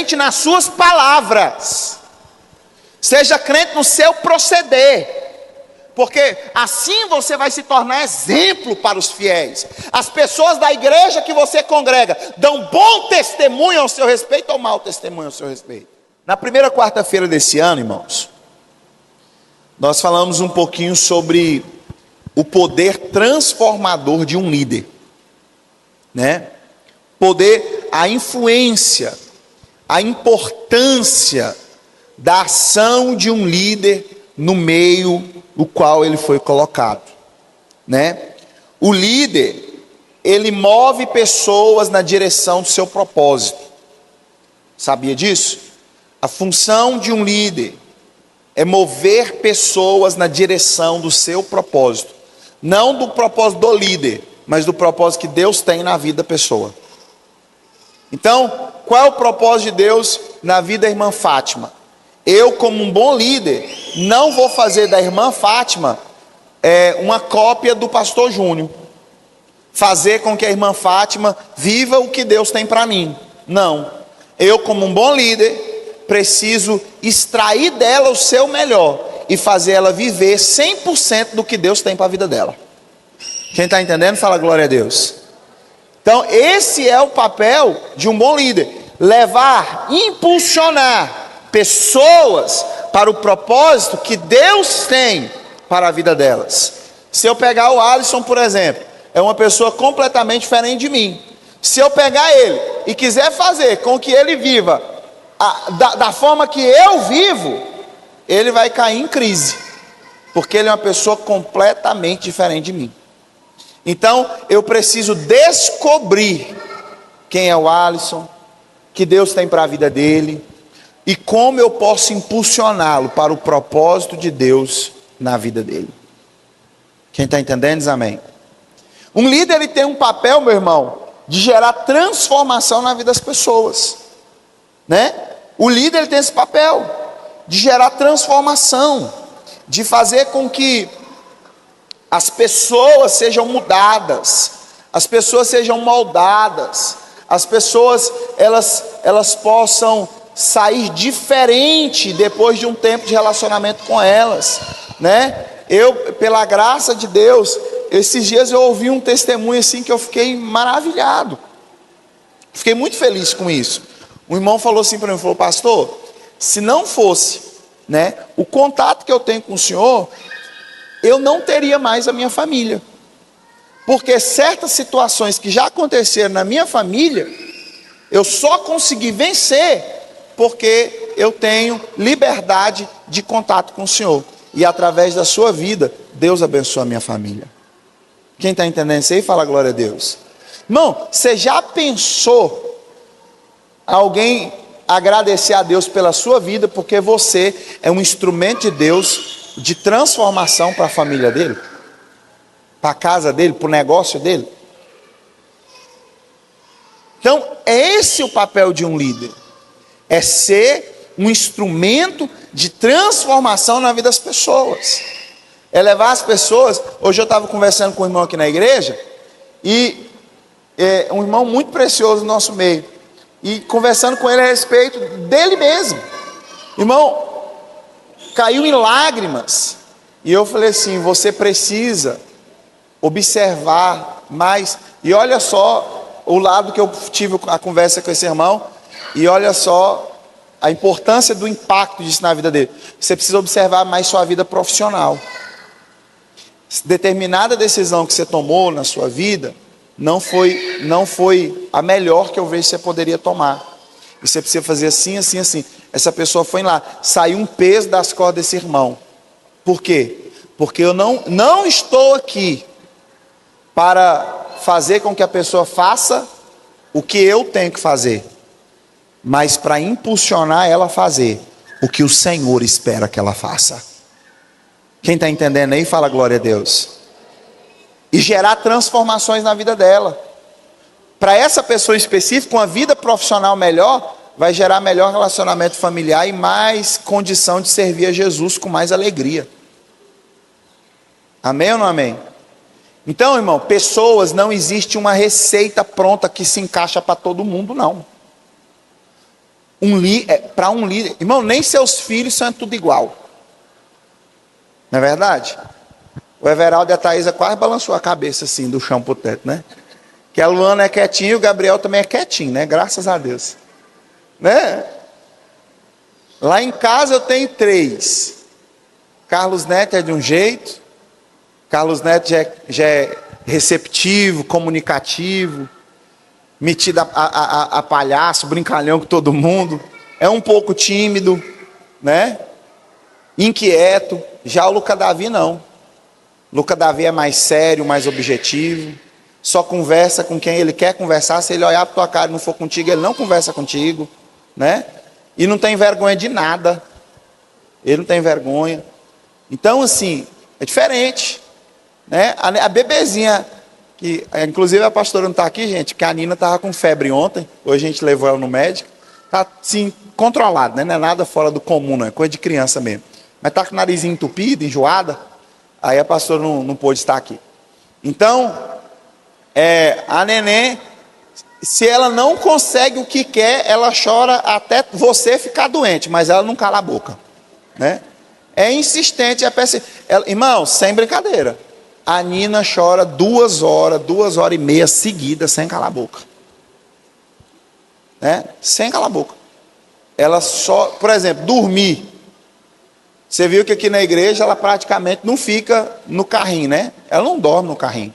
crente nas suas palavras, seja crente no seu proceder, porque assim você vai se tornar exemplo para os fiéis. As pessoas da igreja que você congrega dão bom testemunho ao seu respeito ou mau testemunho ao seu respeito? Na primeira quarta-feira desse ano, irmãos, nós falamos um pouquinho sobre o poder transformador de um líder, né? Poder, a influência, a importância da ação de um líder no meio do qual ele foi colocado, né? O líder, ele move pessoas na direção do seu propósito. Sabia disso? A função de um líder é mover pessoas na direção do seu propósito. Não do propósito do líder, mas do propósito que Deus tem na vida da pessoa. Então, qual é o propósito de Deus na vida da irmã Fátima? Eu, como um bom líder, não vou fazer da irmã Fátima uma cópia do pastor Júnior. Fazer com que a irmã Fátima viva o que Deus tem para mim. Não. Eu, como um bom líder, preciso extrair dela o seu melhor e fazer ela viver 100% do que Deus tem para a vida dela. Quem está entendendo, fala glória a Deus. Então, esse é o papel de um bom líder: levar, impulsionar pessoas para o propósito que Deus tem para a vida delas. Se eu pegar o Alisson, por exemplo, é uma pessoa completamente diferente de mim. Se eu pegar ele e quiser fazer com que ele viva da forma que eu vivo, ele vai cair em crise, porque ele é uma pessoa completamente diferente de mim. Então, eu preciso descobrir quem é o Alisson, que Deus tem para a vida dele, e como eu posso impulsioná-lo para o propósito de Deus na vida dele. Quem está entendendo, diz amém. Um líder, ele tem um papel, meu irmão, de gerar transformação na vida das pessoas, né? O líder, ele tem esse papel de gerar transformação, de fazer com que as pessoas sejam mudadas, as pessoas sejam moldadas, as pessoas elas possam sair diferente depois de um tempo de relacionamento com elas, né? Eu, pela graça de Deus, esses dias eu ouvi um testemunho assim que eu fiquei maravilhado, fiquei muito feliz com isso. Um irmão falou assim para mim, falou: pastor, se não fosse, né, o contato que eu tenho com o senhor, eu não teria mais a minha família, porque certas situações que já aconteceram na minha família, eu só consegui vencer porque eu tenho liberdade de contato com o senhor, e através da sua vida, Deus abençoa a minha família. Quem está entendendo isso aí, fala glória a Deus. Irmão, você já pensou alguém agradecer a Deus pela sua vida, porque você é um instrumento de Deus de transformação para a família dele, para a casa dele, para o negócio dele? Então, é esse o papel de um líder, é ser um instrumento de transformação na vida das pessoas, é levar as pessoas. Hoje eu estava conversando com um irmão aqui na igreja, e um irmão muito precioso no nosso meio, e conversando com ele a respeito dele mesmo. Irmão, caiu em lágrimas, e eu falei assim: você precisa observar mais. E olha só o lado que eu tive a conversa com esse irmão, e olha só a importância do impacto disso na vida dele. Você precisa observar mais sua vida profissional. Determinada decisão que você tomou na sua vida não foi a melhor que eu vejo que você poderia tomar, e você precisa fazer assim, assim, assim. Essa pessoa foi lá, saiu um peso das costas desse irmão. Por quê? Porque eu não estou aqui para fazer com que a pessoa faça o que eu tenho que fazer, mas para impulsionar ela a fazer o que o Senhor espera que ela faça. Quem está entendendo aí, fala glória a Deus. E gerar transformações na vida dela. Para essa pessoa específica, uma vida profissional melhor, vai gerar melhor relacionamento familiar e mais condição de servir a Jesus com mais alegria. Amém ou não amém? Então, irmão, pessoas, não existe uma receita pronta que se encaixa para todo mundo, não. Para um líder, irmão, nem seus filhos são tudo igual. Não é verdade? O Everaldo e a Thaisa quase balançou a cabeça assim, do chão pro teto, né? Que a Luana é quietinha e o Gabriel também é quietinho, né? Graças a Deus. Né? Lá em casa eu tenho 3. Carlos Neto é de um jeito. Carlos Neto já é receptivo, comunicativo, metido a palhaço, brincalhão com todo mundo. É um pouco tímido, né? Inquieto. Já o Luca Davi não. Luca Davi é mais sério, mais objetivo. Só conversa com quem ele quer conversar. Se ele olhar para tua cara e não for contigo, ele não conversa contigo, né? E não tem vergonha de nada. Ele não tem vergonha. Então, assim, é diferente, né? A bebezinha, que inclusive a pastora não está aqui, gente, que a Nina estava com febre ontem. Hoje a gente levou ela no médico. Está, sim, controlado, né? Não é nada fora do comum, não é coisa de criança mesmo. Mas está com o narizinho entupido, enjoada. Aí a pastora não pôde estar aqui. Então, a neném, se ela não consegue o que quer, ela chora até você ficar doente, mas ela não cala a boca, né? É insistente, irmão, sem brincadeira. A Nina chora 2 horas, 2h30 seguidas, sem calar a boca, né? Sem calar a boca. Ela só, por exemplo, dormir. Você viu que aqui na igreja ela praticamente não fica no carrinho, né? Ela não dorme no carrinho.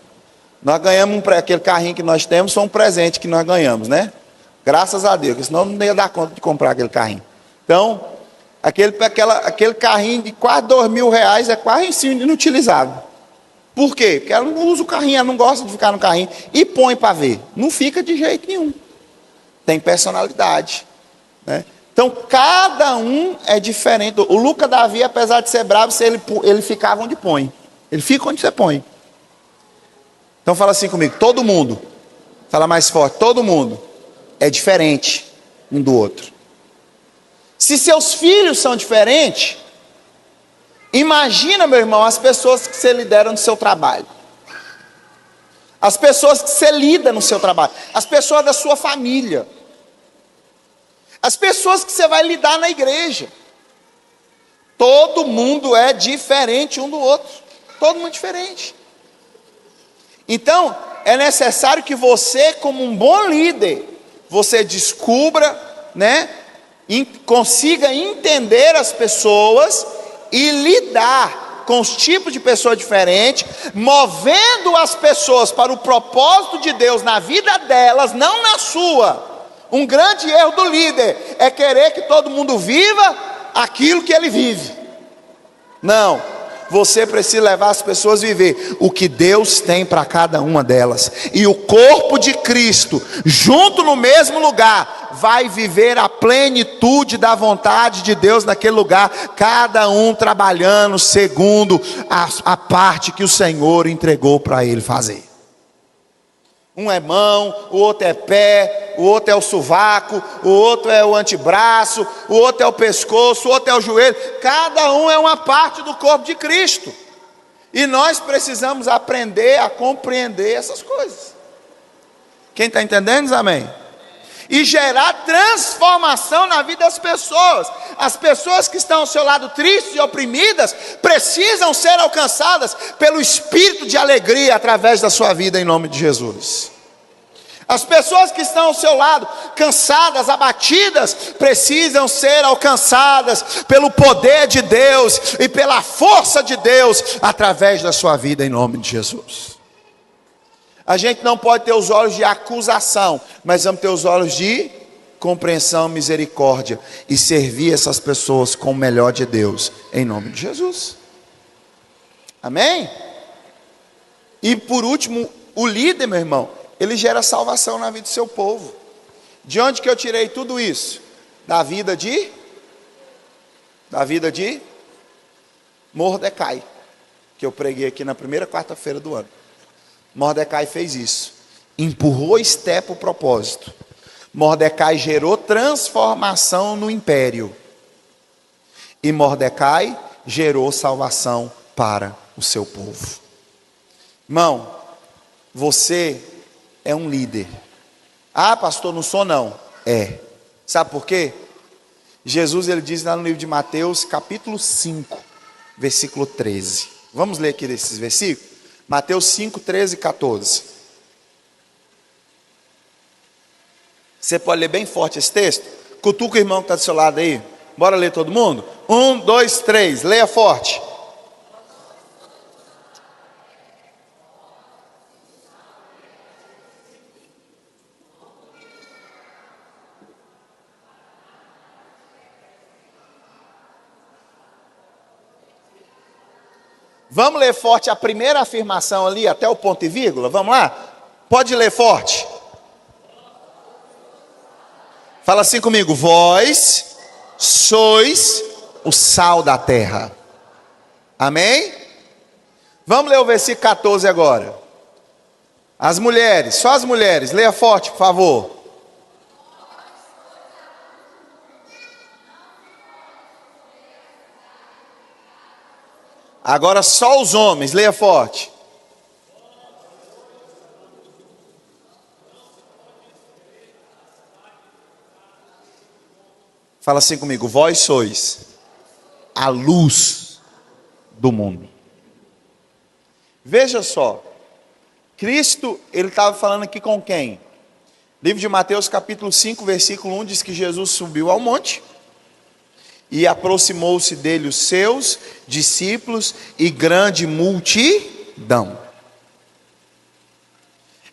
Nós ganhamos aquele carrinho que nós temos, foi um presente que nós ganhamos, né? Graças a Deus, porque senão não ia dar conta de comprar aquele carrinho. Então, aquele carrinho de quase R$2.000 é quase inutilizável. Por quê? Porque ela não usa o carrinho, ela não gosta de ficar no carrinho e põe para ver. Não fica de jeito nenhum. Tem personalidade, né? Então, cada um é diferente. O Luca Davi, apesar de ser bravo, ele ficava onde põe. Ele fica onde você põe. Então, fala assim comigo, todo mundo. Fala mais forte, todo mundo é diferente um do outro. Se seus filhos são diferentes, imagina, meu irmão, as pessoas que você lidera no seu trabalho. As pessoas que você lida no seu trabalho. As pessoas da sua família. As pessoas que você vai lidar na igreja. Todo mundo é diferente um do outro. Todo mundo é diferente. Então, é necessário que você, como um bom líder, você descubra, né? Consiga entender as pessoas e lidar com os tipos de pessoas diferentes, movendo as pessoas para o propósito de Deus na vida delas, não na sua. Um grande erro do líder é querer que todo mundo viva aquilo que ele vive. Não, você precisa levar as pessoas a viver o que Deus tem para cada uma delas. E o corpo de Cristo, junto no mesmo lugar, vai viver a plenitude da vontade de Deus naquele lugar. Cada um trabalhando segundo a parte que o Senhor entregou para ele fazer. Um é mão, o outro é pé, o outro é o sovaco, o outro é o antebraço, o outro é o pescoço, o outro é o joelho. Cada um é uma parte do corpo de Cristo. E nós precisamos aprender a compreender essas coisas. Quem está entendendo, diz amém? E gerar transformação na vida das pessoas. As pessoas que estão ao seu lado tristes e oprimidas precisam ser alcançadas pelo espírito de alegria através da sua vida, em nome de Jesus. As pessoas que estão ao seu lado cansadas, abatidas, precisam ser alcançadas pelo poder de Deus e pela força de Deus através da sua vida, em nome de Jesus. A gente não pode ter os olhos de acusação, mas vamos ter os olhos de compreensão, misericórdia e servir essas pessoas com o melhor de Deus, em nome de Jesus. Amém? E por último, o líder, meu irmão, ele gera salvação na vida do seu povo. De onde que eu tirei tudo isso? Da vida de Mordecai, que eu preguei aqui na primeira quarta-feira do ano. Mordecai fez isso, empurrou Esté para o propósito. Mordecai gerou transformação no império, e Mordecai gerou salvação para o seu povo. Irmão, você é um líder. Ah, pastor, não sou não. Sabe por quê? Jesus, ele diz lá no livro de Mateus, capítulo 5, versículo 13. Vamos ler aqui desses versículos? Mateus 5, 13 e 14. Você pode ler bem forte esse texto? Cutuca o irmão que está do seu lado aí. Bora ler todo mundo? 1, 2, 3, leia forte. Vamos ler forte a primeira afirmação ali, até o ponto e vírgula? Vamos lá? Pode ler forte. Fala assim comigo: vós sois o sal da terra. Amém? Vamos ler o versículo 14 agora. As mulheres, só as mulheres, leia forte, por favor. Agora só os homens, leia forte. Fala assim comigo: vós sois a luz do mundo. Veja só, Cristo, ele estava falando aqui com quem? Livro de Mateus capítulo 5, versículo 1, diz que Jesus subiu ao monte e aproximou-se dele os seus discípulos e grande multidão.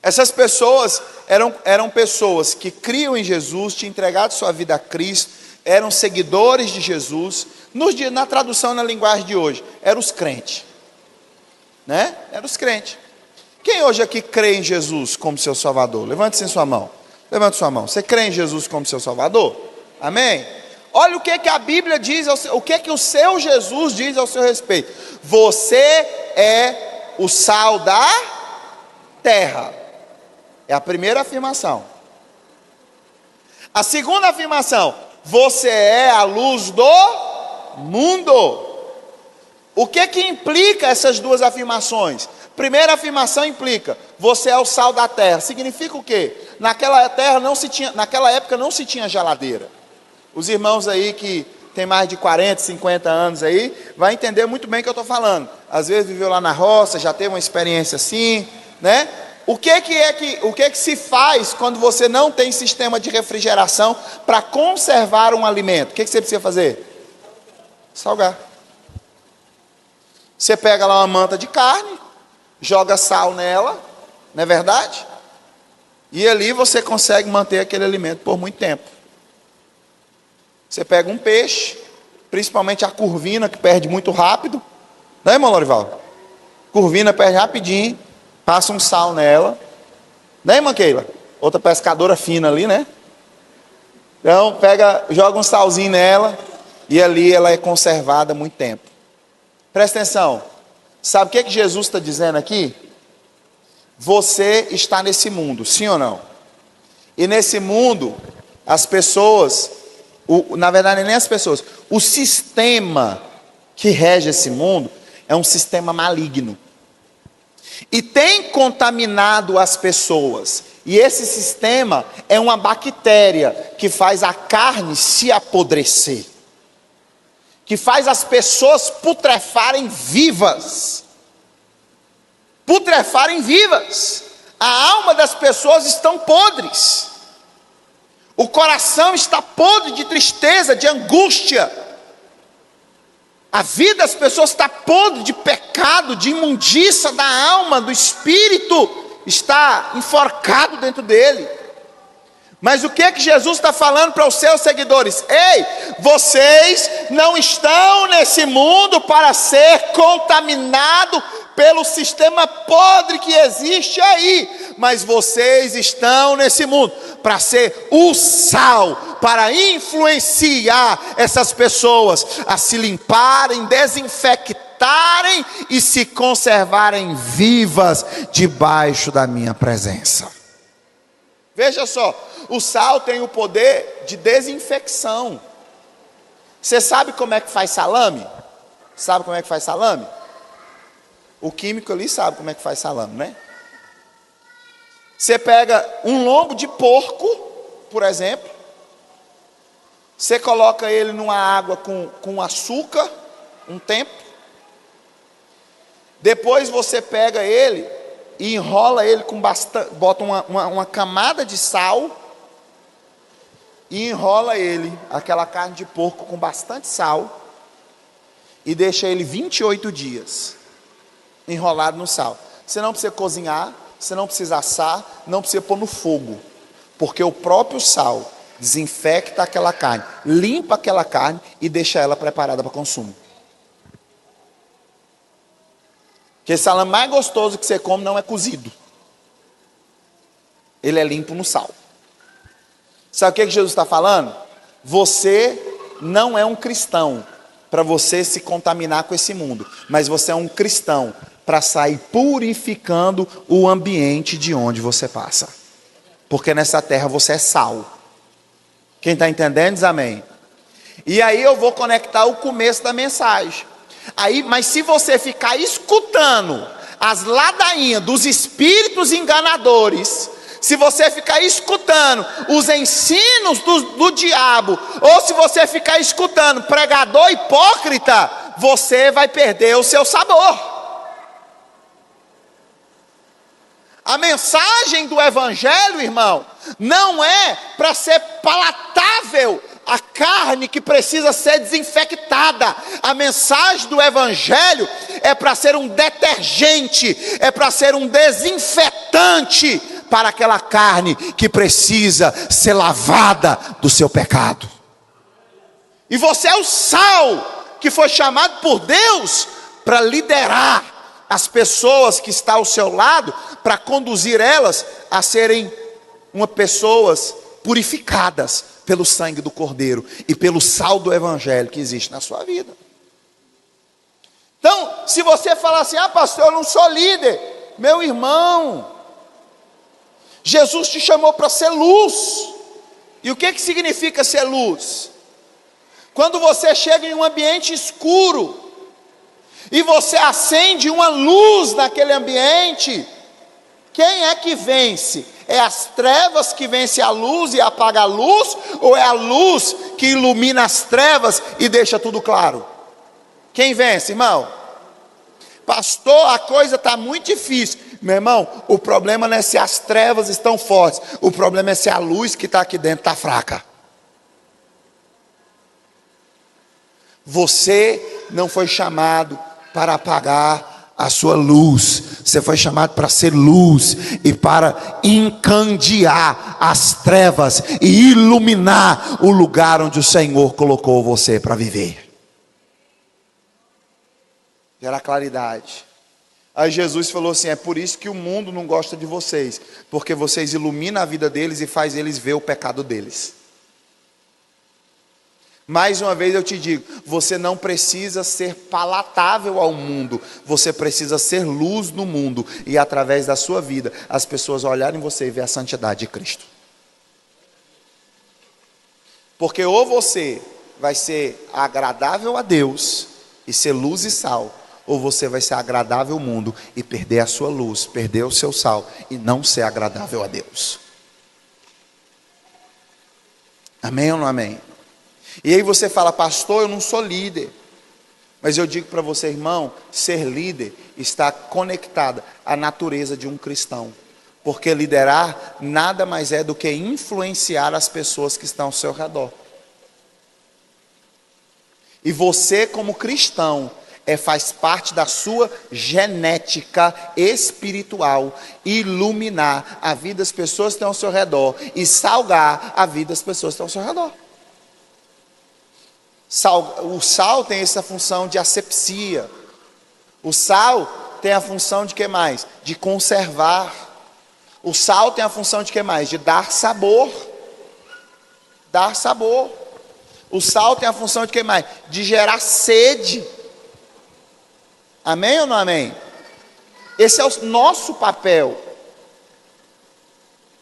Essas pessoas eram pessoas que criam em Jesus, tinham entregado sua vida a Cristo, eram seguidores de Jesus. Na tradução, na linguagem de hoje, eram os crentes, né? Eram os crentes. Quem hoje aqui crê em Jesus como seu Salvador? Levante-se em sua mão. Levante sua mão. Você crê em Jesus como seu Salvador? Amém? Olha o que a Bíblia diz, o que o seu Jesus diz ao seu respeito. Você é o sal da terra. É a primeira afirmação. A segunda afirmação: você é a luz do mundo. O que implica essas duas afirmações? Primeira afirmação implica: você é o sal da terra. Significa o quê? Naquela época não se tinha geladeira. Os irmãos aí que tem mais de 40, 50 anos aí, vai entender muito bem o que eu estou falando. Às vezes viveu lá na roça, já teve uma experiência assim, né? O que se faz quando você não tem sistema de refrigeração para conservar um alimento? O que você precisa fazer? Salgar. Você pega lá uma manta de carne, joga sal nela, não é verdade? E ali você consegue manter aquele alimento por muito tempo. Você pega um peixe, principalmente a curvina, que perde muito rápido, não é, irmão Lorival? Curvina perde rapidinho, passa um sal nela, né, irmã Keila? Outra pescadora fina ali, né? Então joga um salzinho nela, e ali ela é conservada muito tempo. Presta atenção, sabe o que Jesus está dizendo aqui? Você está nesse mundo, sim ou não? E nesse mundo, as pessoas, na verdade nem as pessoas, o sistema que rege esse mundo é um sistema maligno. E tem contaminado as pessoas. E esse sistema é uma bactéria que faz a carne se apodrecer, que faz as pessoas putrefarem vivas. Putrefarem vivas. A alma das pessoas estão podres. O coração está podre de tristeza, de angústia. A vida das pessoas está podre de pecado, de imundícia da alma, do espírito, está enforcado dentro dele. Mas o que Jesus está falando para os seus seguidores? Ei, vocês não estão nesse mundo para ser contaminado pelo sistema podre que existe aí, mas vocês estão nesse mundo para ser o sal, para influenciar essas pessoas a se limparem, desinfectarem e se conservarem vivas debaixo da minha presença. Veja só, o sal tem o poder de desinfecção. Você sabe como é que faz salame? Sabe como é que faz salame? O químico ali sabe como é que faz salame, né? Você pega um lombo de porco, por exemplo. Você coloca ele numa água com açúcar, um tempo. Depois você pega ele e enrola ele com bastante, bota uma camada de sal e enrola ele, aquela carne de porco com bastante sal, e deixa ele 28 dias enrolado no sal. Você não precisa cozinhar, você não precisa assar, não precisa pôr no fogo, porque o próprio sal desinfecta aquela carne, limpa aquela carne e deixa ela preparada para consumo. Porque o salame mais gostoso que você come não é cozido, ele é limpo no sal. Sabe o que Jesus está falando? Você não é um cristão para você se contaminar com esse mundo, mas você é um cristão para sair purificando o ambiente de onde você passa, porque nessa terra você é sal. Quem está entendendo diz amém. E aí eu vou conectar o começo da mensagem. Mas se você ficar escutando as ladainhas dos espíritos enganadores, se você ficar escutando os ensinos do diabo, ou se você ficar escutando pregador hipócrita, você vai perder o seu sabor. A mensagem do evangelho, irmão, não é para ser palatável a carne que precisa ser desinfectada. A mensagem do evangelho é para ser um detergente, é para ser um desinfetante para aquela carne que precisa ser lavada do seu pecado. E você é o sal que foi chamado por Deus para liderar as pessoas que estão ao seu lado, para conduzir elas a serem pessoas purificadas pelo sangue do Cordeiro e pelo sal do evangelho que existe na sua vida. Então, se você falar assim: pastor, eu não sou líder. Meu irmão, Jesus te chamou para ser luz. E o que significa ser luz? Quando você chega em um ambiente escuro e você acende uma luz naquele ambiente, quem é que vence? É as trevas que vencem a luz e apaga a luz? Ou é a luz que ilumina as trevas e deixa tudo claro? Quem vence, irmão? Pastor, a coisa está muito difícil. Meu irmão, o problema não é se as trevas estão fortes, o problema é se a luz que está aqui dentro está fraca. Você não foi chamado para apagar a sua luz, você foi chamado para ser luz e para incendiar as trevas e iluminar o lugar onde o Senhor colocou você para viver. Era claridade. Aí Jesus falou assim: é por isso que o mundo não gosta de vocês, porque vocês iluminam a vida deles e faz eles ver o pecado deles. Mais uma vez eu te digo, você não precisa ser palatável ao mundo, você precisa ser luz no mundo, e através da sua vida, as pessoas olharem você e ver a santidade de Cristo. Porque ou você vai ser agradável a Deus e ser luz e sal, ou você vai ser agradável ao mundo e perder a sua luz, perder o seu sal e não ser agradável a Deus. Amém ou não amém? E aí você fala: pastor, eu não sou líder. Mas eu digo para você, irmão, ser líder está conectado à natureza de um cristão. Porque liderar nada mais é do que influenciar as pessoas que estão ao seu redor. E você, como cristão, faz parte da sua genética espiritual iluminar a vida das pessoas que estão ao seu redor e salgar a vida das pessoas que estão ao seu redor. O sal tem essa função de asepsia. O sal tem a função de que mais? De conservar. O sal tem a função de que mais? De dar sabor. Dar sabor. O sal tem a função de que mais? De gerar sede. Amém ou não amém? Esse é o nosso papel.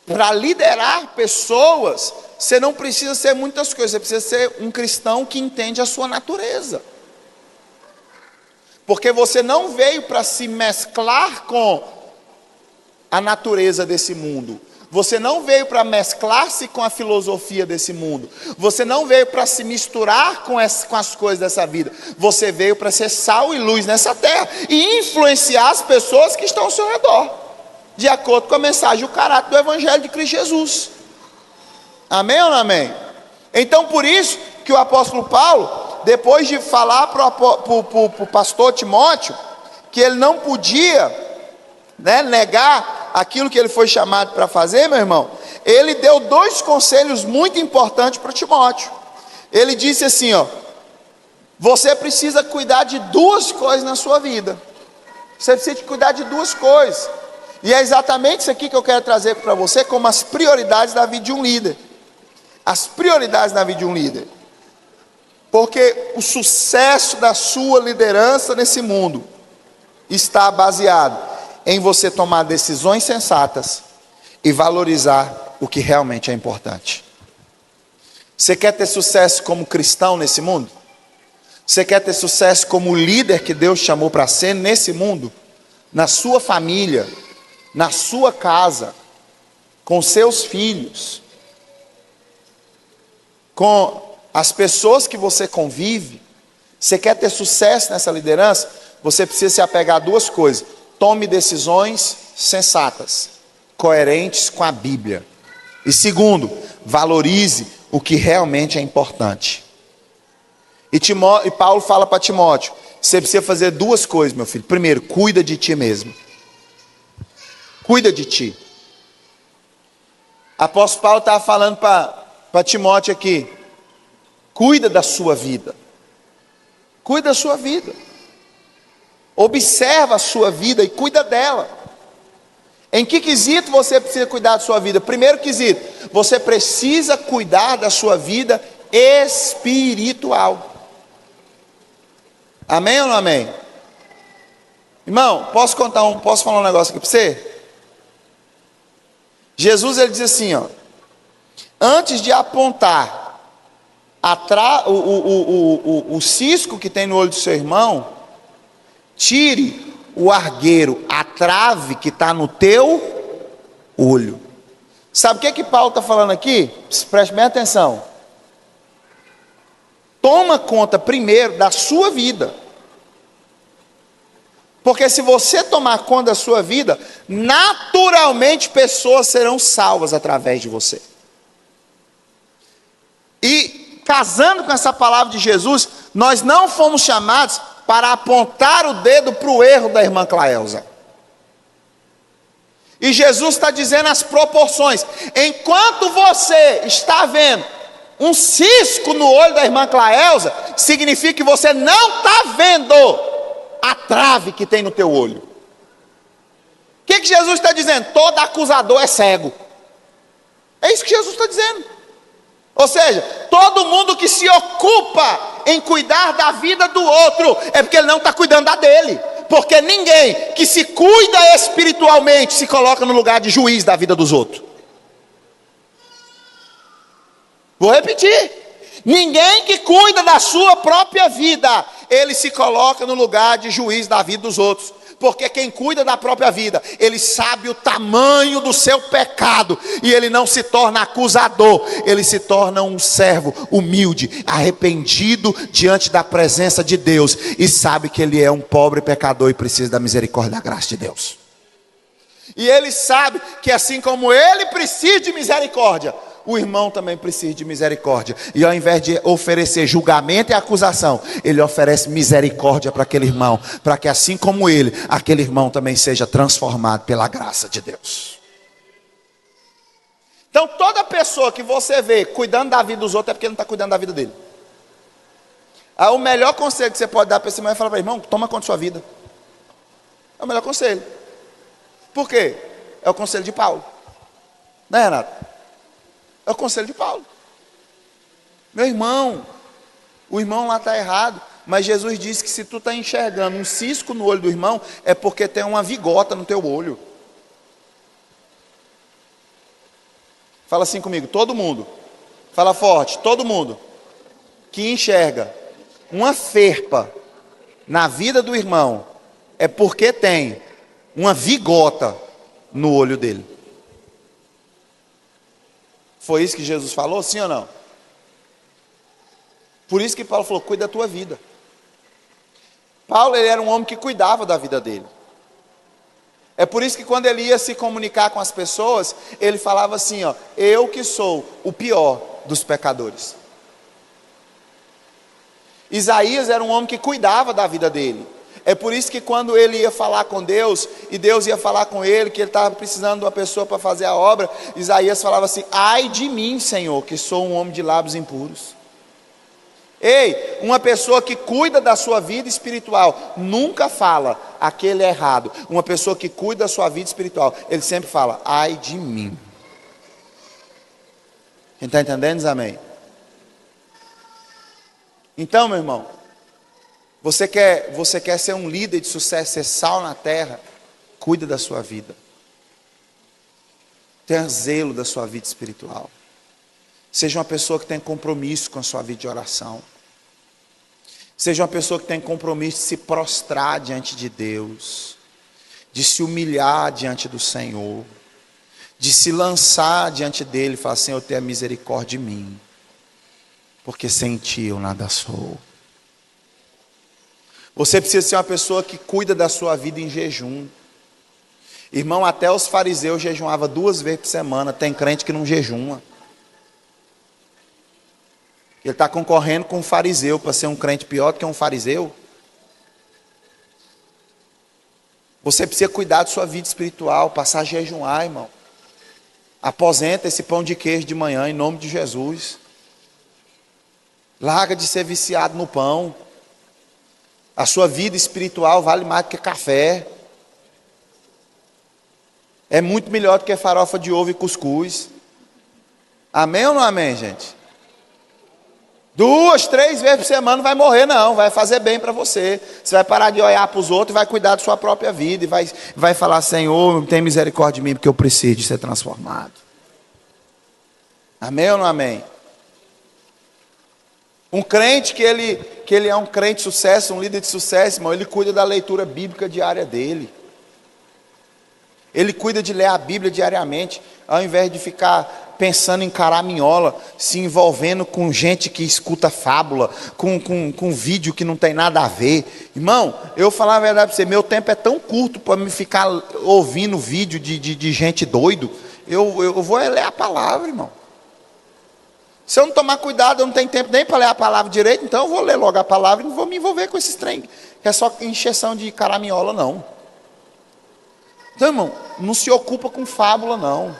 Para liderar pessoas, você não precisa ser muitas coisas, você precisa ser um cristão que entende a sua natureza. Porque você não veio para se mesclar com a natureza desse mundo. Você não veio para mesclar-se com a filosofia desse mundo. Você não veio para se misturar com as coisas dessa vida. Você veio para ser sal e luz nessa terra e influenciar as pessoas que estão ao seu redor, de acordo com a mensagem e o caráter do Evangelho de Cristo Jesus. Amém ou não amém? Então, por isso que o apóstolo Paulo, depois de falar para o pastor Timóteo que ele não podia, negar aquilo que ele foi chamado para fazer, meu irmão, ele deu 2 conselhos muito importantes para Timóteo. Ele disse assim, você precisa cuidar de 2 coisas na sua vida. Você precisa cuidar de 2 coisas. E é exatamente isso aqui que eu quero trazer para você como as prioridades da vida de um líder. As prioridades da vida de um líder. Porque o sucesso da sua liderança nesse mundo está baseado em você tomar decisões sensatas e valorizar o que realmente é importante. Você quer ter sucesso como cristão nesse mundo? Você quer ter sucesso como líder que Deus chamou para ser nesse mundo? Na sua família, na sua casa, com seus filhos, com as pessoas que você convive? Você quer ter sucesso nessa liderança? Você precisa se apegar a 2 coisas. Tome decisões sensatas, coerentes com a Bíblia. E segundo, valorize o que realmente é importante. E Paulo fala para Timóteo, você precisa fazer 2 coisas, meu filho. Primeiro, cuida de ti mesmo. Cuida de ti. Apóstolo Paulo estava falando para Timóteo aqui, cuida da sua vida. Cuida da sua vida. Observa a sua vida e cuida dela. Em que quesito você precisa cuidar da sua vida? Primeiro quesito, você precisa cuidar da sua vida espiritual. Amém ou não amém? Irmão, posso falar um negócio aqui para você? Jesus, ele diz assim, antes de apontar o cisco que tem no olho do seu irmão, tire o argueiro, a trave que está no teu olho. Sabe o que Paulo está falando aqui? Preste bem atenção. Toma conta primeiro da sua vida. Porque se você tomar conta da sua vida, naturalmente pessoas serão salvas através de você. E casando com essa palavra de Jesus, nós não fomos chamados para apontar o dedo para o erro da irmã Claelza. E Jesus está dizendo as proporções. Enquanto você está vendo um cisco no olho da irmã Claelza, significa que você não está vendo a trave que tem no teu olho. O que Jesus está dizendo? Todo acusador é cego. É isso que Jesus está dizendo. Ou seja, todo mundo que se ocupa em cuidar da vida do outro, é porque ele não está cuidando da dele. Porque ninguém que se cuida espiritualmente se coloca no lugar de juiz da vida dos outros. Vou repetir. Ninguém que cuida da sua própria vida, ele se coloca no lugar de juiz da vida dos outros. Porque quem cuida da própria vida, ele sabe o tamanho do seu pecado, e ele não se torna acusador, ele se torna um servo humilde, arrependido diante da presença de Deus, e sabe que ele é um pobre pecador e precisa da misericórdia e da graça de Deus. E ele sabe que assim como ele precisa de misericórdia, o irmão também precisa de misericórdia. E ao invés de oferecer julgamento e acusação, ele oferece misericórdia para aquele irmão, para que assim como ele, aquele irmão também seja transformado pela graça de Deus. Então toda pessoa que você vê cuidando da vida dos outros, é porque ele não está cuidando da vida dele. O melhor conselho que você pode dar para esse irmão é falar para ele: irmão, toma conta da sua vida. É o melhor conselho. Por quê? É o conselho de Paulo. Não é, Renato? É o conselho de Paulo. Meu irmão, o irmão lá está errado, mas Jesus disse que se tu está enxergando um cisco no olho do irmão, é porque tem uma vigota no teu olho. Fala assim comigo, todo mundo. Fala forte, todo mundo que enxerga uma ferpa na vida do irmão, é porque tem uma vigota no olho dele. Foi isso que Jesus falou, sim ou não? Por isso que Paulo falou, cuida da tua vida. Paulo, ele era um homem que cuidava da vida dele. É por isso que quando ele ia se comunicar com as pessoas, ele falava assim, ó, eu que sou o pior dos pecadores. Isaías era um homem que cuidava da vida dele. É por isso que quando ele ia falar com Deus, e Deus ia falar com ele, que ele estava precisando de uma pessoa para fazer a obra, Isaías falava assim, ai de mim, Senhor, que sou um homem de lábios impuros. Ei, uma pessoa que cuida da sua vida espiritual, nunca fala, aquele é errado. Uma pessoa que cuida da sua vida espiritual, ele sempre fala, ai de mim. Quem está entendendo, diz amém? Então, meu irmão, você quer ser um líder de sucesso, ser sal na terra, cuida da sua vida. Tenha zelo da sua vida espiritual. Seja uma pessoa que tem compromisso com a sua vida de oração. Seja uma pessoa que tem compromisso de se prostrar diante de Deus, de se humilhar diante do Senhor, de se lançar diante dele e falar, Senhor, tenha misericórdia de mim, porque sem ti eu nada sou. Você precisa ser uma pessoa que cuida da sua vida em jejum. Irmão, até os fariseus jejuavam 2 vezes por semana, tem crente que não jejuma. Ele está concorrendo com um fariseu para ser um crente pior do que um fariseu. Você precisa cuidar da sua vida espiritual, passar a jejuar, irmão. Aposenta esse pão de queijo de manhã em nome de Jesus. Larga de ser viciado no pão. A sua vida espiritual vale mais do que café. É muito melhor do que farofa de ovo e cuscuz. Amém ou não amém, gente? 2, 3 vezes por semana não vai morrer não, vai fazer bem para você. Você vai parar de olhar para os outros e vai cuidar da sua própria vida. E vai falar, Senhor, tem misericórdia de mim, porque eu preciso de ser transformado. Amém ou não amém? Um crente que ele é um crente de sucesso, um líder de sucesso, irmão, ele cuida da leitura bíblica diária dele. Ele cuida de ler a Bíblia diariamente, ao invés de ficar pensando em caraminhola, se envolvendo com gente que escuta fábula, com vídeo que não tem nada a ver. Irmão, eu vou falar a verdade para você, meu tempo é tão curto para me ficar ouvindo vídeo de gente doido. Eu vou ler a palavra, irmão. Se eu não tomar cuidado, eu não tenho tempo nem para ler a palavra direito, então eu vou ler logo a palavra e não vou me envolver com esses trem, que é só encheção de caraminhola, não. Então, irmão, não se ocupa com fábula, não.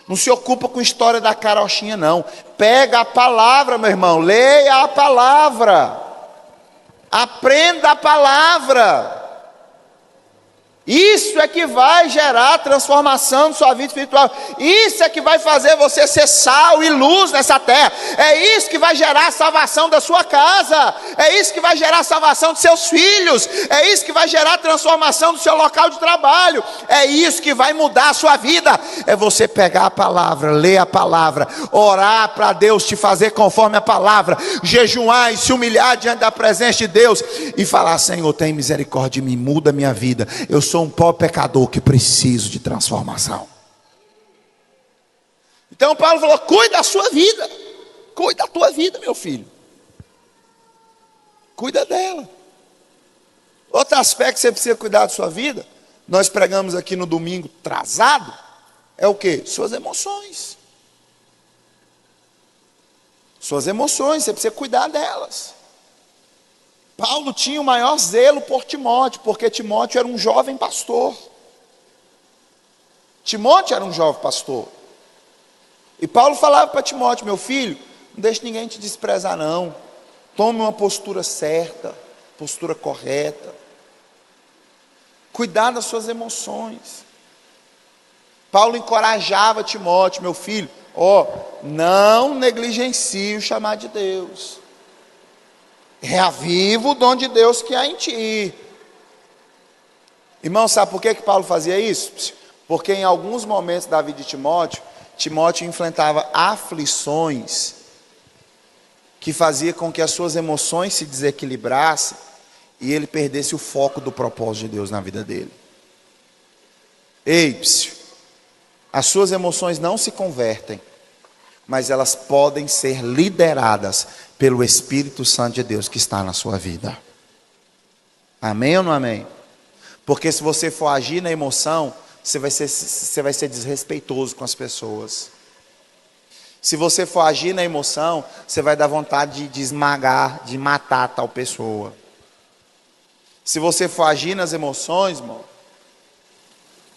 Não se ocupa com história da carochinha, não. Pega a palavra, meu irmão, leia a palavra. Aprenda a palavra. Isso é que vai gerar transformação na sua vida espiritual. Isso é que vai fazer você ser sal e luz nessa terra. É isso que vai gerar a salvação da sua casa. É isso que vai gerar a salvação dos seus filhos. É isso que vai gerar a transformação do seu local de trabalho. É isso que vai mudar a sua vida. É você pegar a palavra, ler a palavra, orar para Deus te fazer conforme a palavra, jejuar e se humilhar diante da presença de Deus e falar, Senhor, tem misericórdia de mim, muda a minha vida. Eu sou um pobre pecador que preciso de transformação. Então Paulo falou, cuida da sua vida. Cuida da tua vida, meu filho. Cuida dela. Outro aspecto que você precisa cuidar da sua vida, nós pregamos aqui no domingo atrasado, é o quê? Suas emoções. Suas emoções, você precisa cuidar delas. Paulo tinha o maior zelo por Timóteo, porque Timóteo era um jovem pastor. Timóteo era um jovem pastor. E Paulo falava para Timóteo, meu filho, não deixe ninguém te desprezar não. Tome uma postura certa, postura correta. Cuidar das suas emoções. Paulo encorajava Timóteo, meu filho, não negligencie o chamado de Deus. Reaviva o dom de Deus que há em ti. Irmão, sabe por que Paulo fazia isso? Porque em alguns momentos da vida de Timóteo enfrentava aflições que fazia com que as suas emoções se desequilibrassem e ele perdesse o foco do propósito de Deus na vida dele. Ei, as suas emoções não se convertem, mas elas podem ser lideradas pelo Espírito Santo de Deus que está na sua vida. Amém ou não amém? Porque se você for agir na emoção, você vai ser desrespeitoso com as pessoas. Se você for agir na emoção, você vai dar vontade de esmagar, de matar tal pessoa. Se você for agir nas emoções, irmão,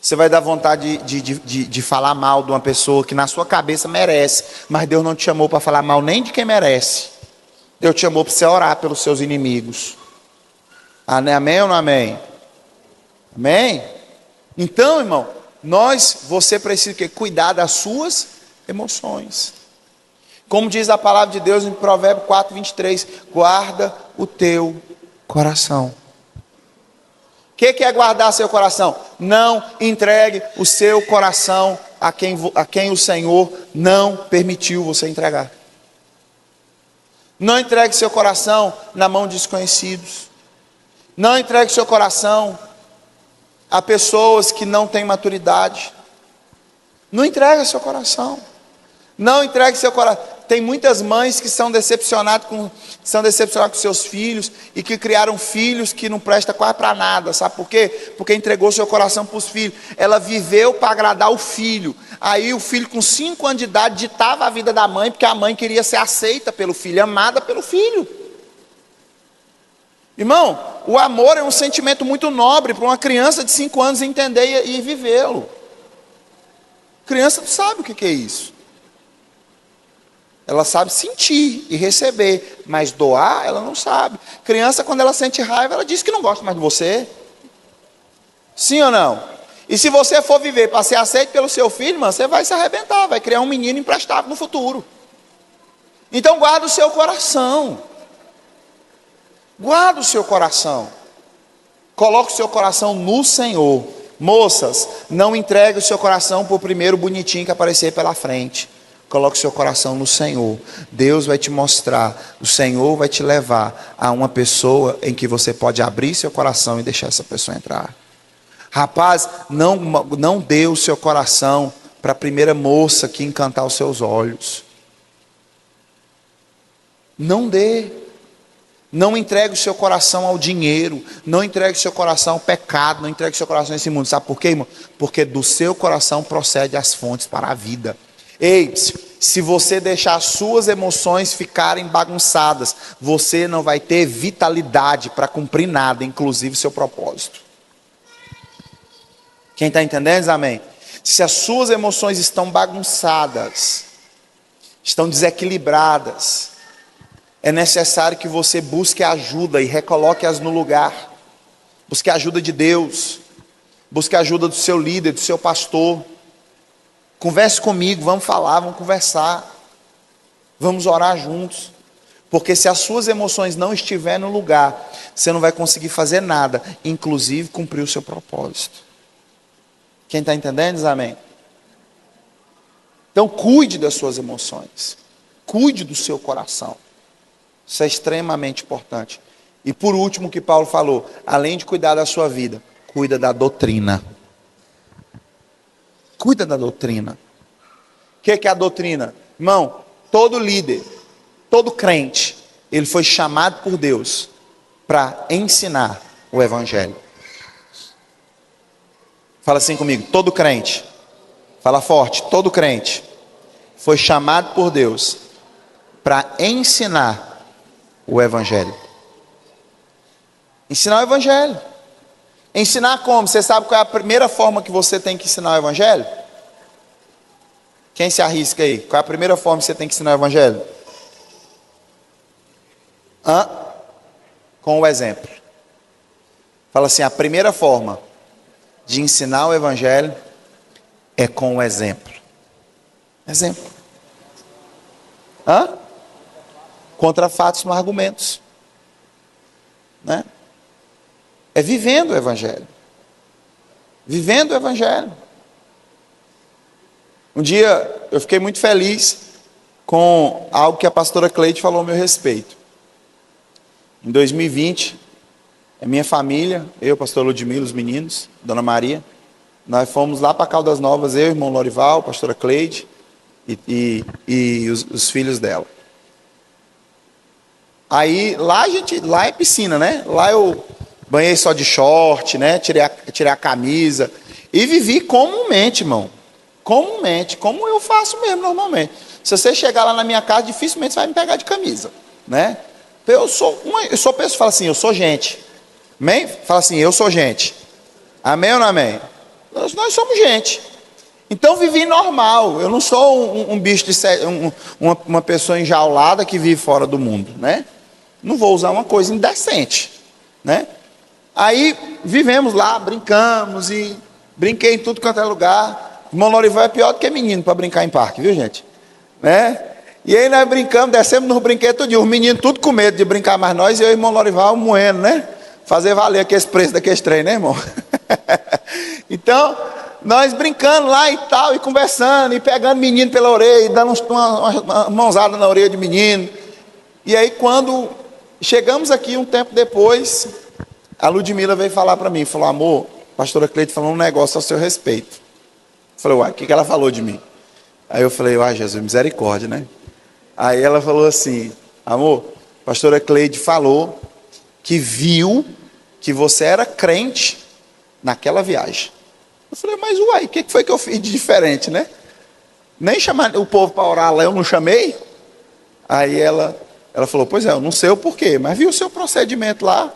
você vai dar vontade de falar mal de uma pessoa que na sua cabeça merece, mas Deus não te chamou para falar mal nem de quem merece. Deus te chamou para você orar pelos seus inimigos. Amém ou não amém? Amém? Então, irmão, você precisa cuidar das suas emoções. Como diz a palavra de Deus em Provérbios 4, 23, guarda o teu coração. O que é guardar seu coração? Não entregue o seu coração a quem o Senhor não permitiu você entregar. Não entregue seu coração na mão de desconhecidos. Não entregue seu coração a pessoas que não têm maturidade. Não entregue seu coração. Não entregue seu coração. Tem muitas mães que são decepcionadas com seus filhos e que criaram filhos que não prestam quase para nada. Sabe por quê? Porque entregou seu coração para os filhos. Ela viveu para agradar o filho. Aí o filho com 5 anos de idade ditava a vida da mãe, porque a mãe queria ser aceita pelo filho, amada pelo filho. Irmão, o amor é um sentimento muito nobre para uma criança de 5 anos entender e vivê-lo. Criança não sabe o que é isso. Ela sabe sentir e receber, mas doar ela não sabe. Criança, quando ela sente raiva, ela diz que não gosta mais de você. Sim ou não? E se você for viver para ser aceito pelo seu filho, irmão, você vai se arrebentar, vai criar um menino imprestável no futuro. Então guarda o seu coração. Guarda o seu coração. Coloque o seu coração no Senhor. Moças, não entregue o seu coração para o primeiro bonitinho que aparecer pela frente. Coloque o seu coração no Senhor. Deus vai te mostrar. O Senhor vai te levar a uma pessoa em que você pode abrir seu coração e deixar essa pessoa entrar. Rapaz, não dê o seu coração para a primeira moça que encantar os seus olhos. Não dê. Não entregue o seu coração ao dinheiro. Não entregue o seu coração ao pecado. Não entregue o seu coração a esse mundo. Sabe por quê, irmão? Porque do seu coração procede as fontes para a vida. Ei, se você deixar as suas emoções ficarem bagunçadas, você não vai ter vitalidade para cumprir nada, inclusive seu propósito. Quem está entendendo, amém? Se as suas emoções estão bagunçadas, estão desequilibradas, é necessário que você busque ajuda e recoloque-as no lugar. Busque a ajuda de Deus, busque a ajuda do seu líder, do seu pastor. Converse comigo, vamos falar, vamos conversar, vamos orar juntos, porque se as suas emoções não estiverem no lugar, você não vai conseguir fazer nada, inclusive cumprir o seu propósito. Quem está entendendo, diz amém? Então cuide das suas emoções, cuide do seu coração, isso é extremamente importante. E por último o que Paulo falou, além de cuidar da sua vida, cuida da doutrina. Cuida da doutrina. O que é a doutrina? Irmão, todo líder, todo crente, ele foi chamado por Deus para ensinar o Evangelho. Fala assim comigo, todo crente. Fala forte, todo crente foi chamado por Deus para ensinar o Evangelho. Ensinar o Evangelho. Ensinar como? Você sabe qual é a primeira forma que você tem que ensinar o Evangelho? Quem se arrisca aí? Qual é a primeira forma que você tem que ensinar o Evangelho? Com o exemplo. Fala assim, a primeira forma de ensinar o Evangelho é com o exemplo. Exemplo. Contra fatos não argumentos. Né? É vivendo o Evangelho. Vivendo o Evangelho. Um dia eu fiquei muito feliz com algo que a pastora Cleide falou a meu respeito. Em 2020, a minha família, eu, pastor Ludmila, os meninos, Dona Maria, nós fomos lá para Caldas Novas, eu, irmão Lorival, pastora Cleide, e os filhos dela. Aí lá é piscina, né? Lá eu banhei só de short, né? Tirei a camisa e vivi comumente, irmão. Comumente, como eu faço mesmo normalmente. Se você chegar lá na minha casa, dificilmente você vai me pegar de camisa, né? Eu sou pessoa, fala assim, eu sou gente. Amém? Fala assim, eu sou gente. Amém ou não amém? Nós somos gente. Então vivi normal. Eu não sou um bicho de uma pessoa enjaulada que vive fora do mundo, né? Não vou usar uma coisa indecente, né? Aí vivemos lá, brincamos e brinquei em tudo quanto é lugar. Irmão Lorival é pior do que menino para brincar em parque, viu, gente? Né? E aí nós brincamos, descemos nos brinquedos todo dia. Os meninos tudo com medo de brincar mais nós e eu e o irmão Lorival moendo, né? Fazer valer aqueles preços daqueles trem, né, irmão? Então, nós brincando lá e tal, e conversando, e pegando menino pela orelha, e dando uma mãozada na orelha de menino. E aí quando chegamos aqui um tempo depois, a Ludmila veio falar para mim, falou, amor, a pastora Cleide falou um negócio ao seu respeito. Eu falei, uai, o que ela falou de mim? Aí eu falei, uai, Jesus, misericórdia, né? Aí ela falou assim, amor, a pastora Cleide falou que viu que você era crente naquela viagem. Eu falei, mas uai, o que foi que eu fiz de diferente, né? Nem chamar o povo para orar lá, eu não chamei. Aí ela falou, pois é, eu não sei o porquê, mas viu o seu procedimento lá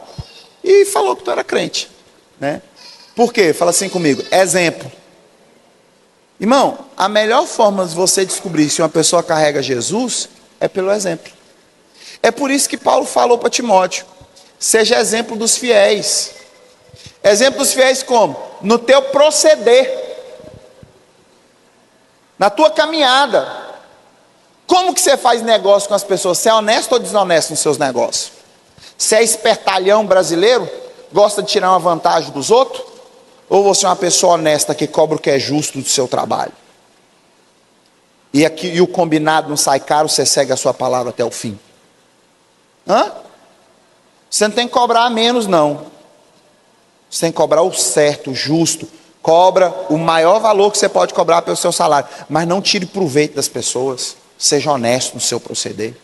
e falou que tu era crente, né? Por quê? Fala assim comigo, exemplo. Irmão, a melhor forma de você descobrir se uma pessoa carrega Jesus é pelo exemplo. É por isso que Paulo falou para Timóteo, seja exemplo dos fiéis. Exemplo dos fiéis como? No teu proceder, na tua caminhada. Como que você faz negócio com as pessoas? Você é honesto ou desonesto nos seus negócios? Você é espertalhão brasileiro? Gosta de tirar uma vantagem dos outros? Ou você é uma pessoa honesta que cobra o que é justo do seu trabalho? E o combinado não sai caro, você segue a sua palavra até o fim. Você não tem que cobrar menos, não. Você tem que cobrar o certo, o justo. Cobra o maior valor que você pode cobrar pelo seu salário. Mas não tire proveito das pessoas. Seja honesto no seu proceder.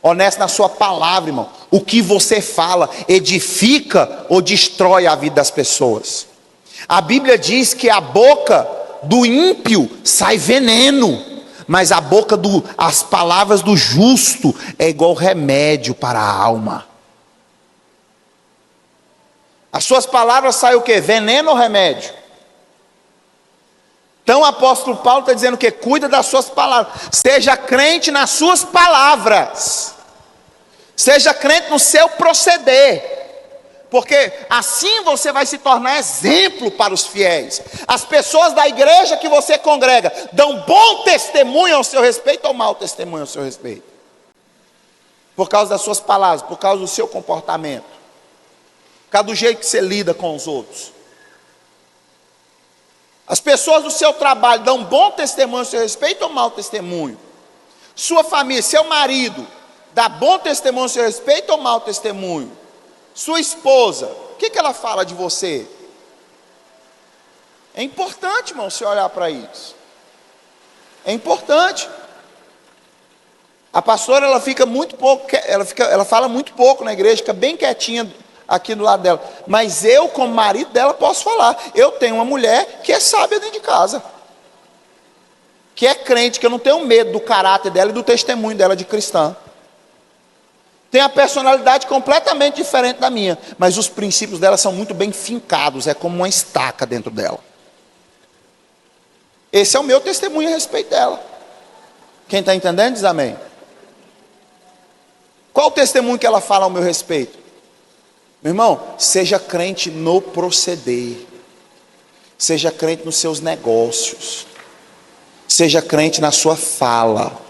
Honesto na sua palavra, irmão. O que você fala edifica ou destrói a vida das pessoas. A Bíblia diz que a boca do ímpio sai veneno, mas as palavras do justo é igual remédio para a alma. As suas palavras saem o quê? Veneno ou remédio? Então o apóstolo Paulo está dizendo que cuida das suas palavras. Seja crente nas suas palavras. Seja crente no seu proceder. Porque assim você vai se tornar exemplo para os fiéis. As pessoas da igreja que você congrega dão bom testemunho ao seu respeito ou mau testemunho ao seu respeito? Por causa das suas palavras, por causa do seu comportamento, por causa do jeito que você lida com os outros. As pessoas do seu trabalho dão bom testemunho ao seu respeito ou mau testemunho? Sua família, seu marido, dá bom testemunho ao seu respeito ou mau testemunho? Sua esposa, o que ela fala de você? É importante, irmão, você olhar para isso. É importante. A pastora, ela fica muito pouco, ela fala muito pouco na igreja, fica bem quietinha aqui do lado dela. Mas eu, como marido dela, posso falar. Eu tenho uma mulher que é sábia dentro de casa. Que é crente, que eu não tenho medo do caráter dela e do testemunho dela de cristã. Tem a personalidade completamente diferente da minha, mas os princípios dela são muito bem fincados, é como uma estaca dentro dela. Esse é o meu testemunho a respeito dela. Quem está entendendo diz amém. Qual o testemunho que ela fala ao meu respeito? Meu irmão, seja crente no proceder, seja crente nos seus negócios, seja crente na sua fala.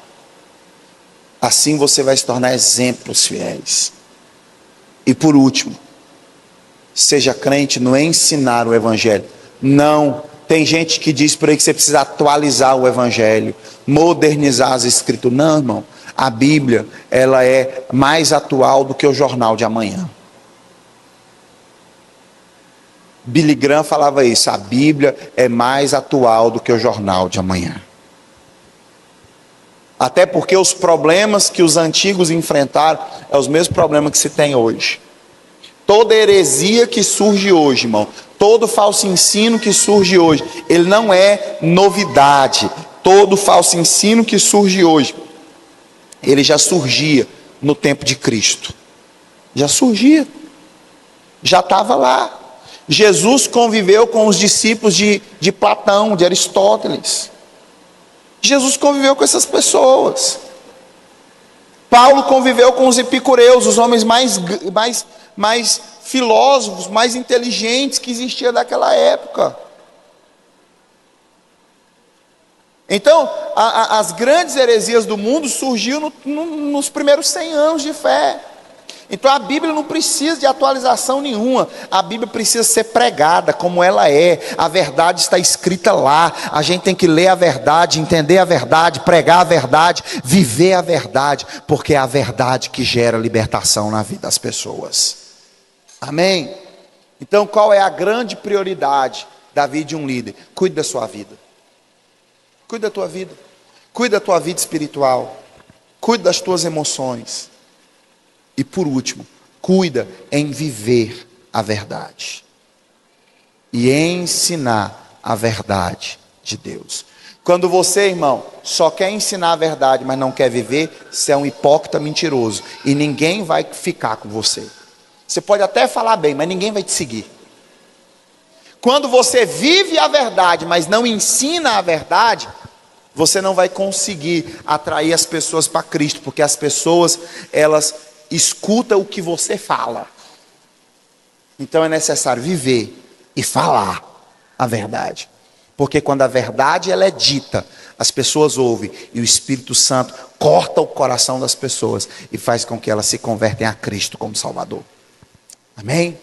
Assim você vai se tornar exemplos fiéis. E por último, seja crente no ensinar o evangelho. Não, tem gente que diz por aí que você precisa atualizar o evangelho, modernizar as escrituras. Não, irmão, a Bíblia, ela é mais atual do que o jornal de amanhã. Billy Graham falava isso, a Bíblia é mais atual do que o jornal de amanhã. Até porque os problemas que os antigos enfrentaram é os mesmos problemas que se tem hoje. Toda heresia que surge hoje, irmão, todo falso ensino que surge hoje, ele não é novidade. Todo falso ensino que surge hoje, ele já surgia no tempo de Cristo. Já surgia. Já estava lá. Jesus conviveu com os discípulos de Platão, de Aristóteles. Jesus conviveu com essas pessoas. Paulo conviveu com os epicureus, os homens mais filósofos, mais inteligentes que existiam naquela época. Então, as grandes heresias do mundo surgiram nos primeiros 100 anos de fé. Então a Bíblia não precisa de atualização nenhuma. A Bíblia precisa ser pregada como ela é. A verdade está escrita lá. A gente tem que ler a verdade, entender a verdade, pregar a verdade, viver a verdade, porque é a verdade que gera libertação na vida das pessoas. Amém? Então qual é a grande prioridade da vida de um líder? Cuide da sua vida. Cuide da tua vida. Cuide da tua vida espiritual. Cuide das tuas emoções. E por último, cuida em viver a verdade. E ensinar a verdade de Deus. Quando você, irmão, só quer ensinar a verdade, mas não quer viver, você é um hipócrita mentiroso. E ninguém vai ficar com você. Você pode até falar bem, mas ninguém vai te seguir. Quando você vive a verdade, mas não ensina a verdade, você não vai conseguir atrair as pessoas para Cristo. Porque as pessoas, elas escutam o que você fala. Então é necessário viver e falar a verdade. Porque quando a verdade ela é dita, as pessoas ouvem e o Espírito Santo corta o coração das pessoas e faz com que elas se convertem a Cristo como Salvador. Amém?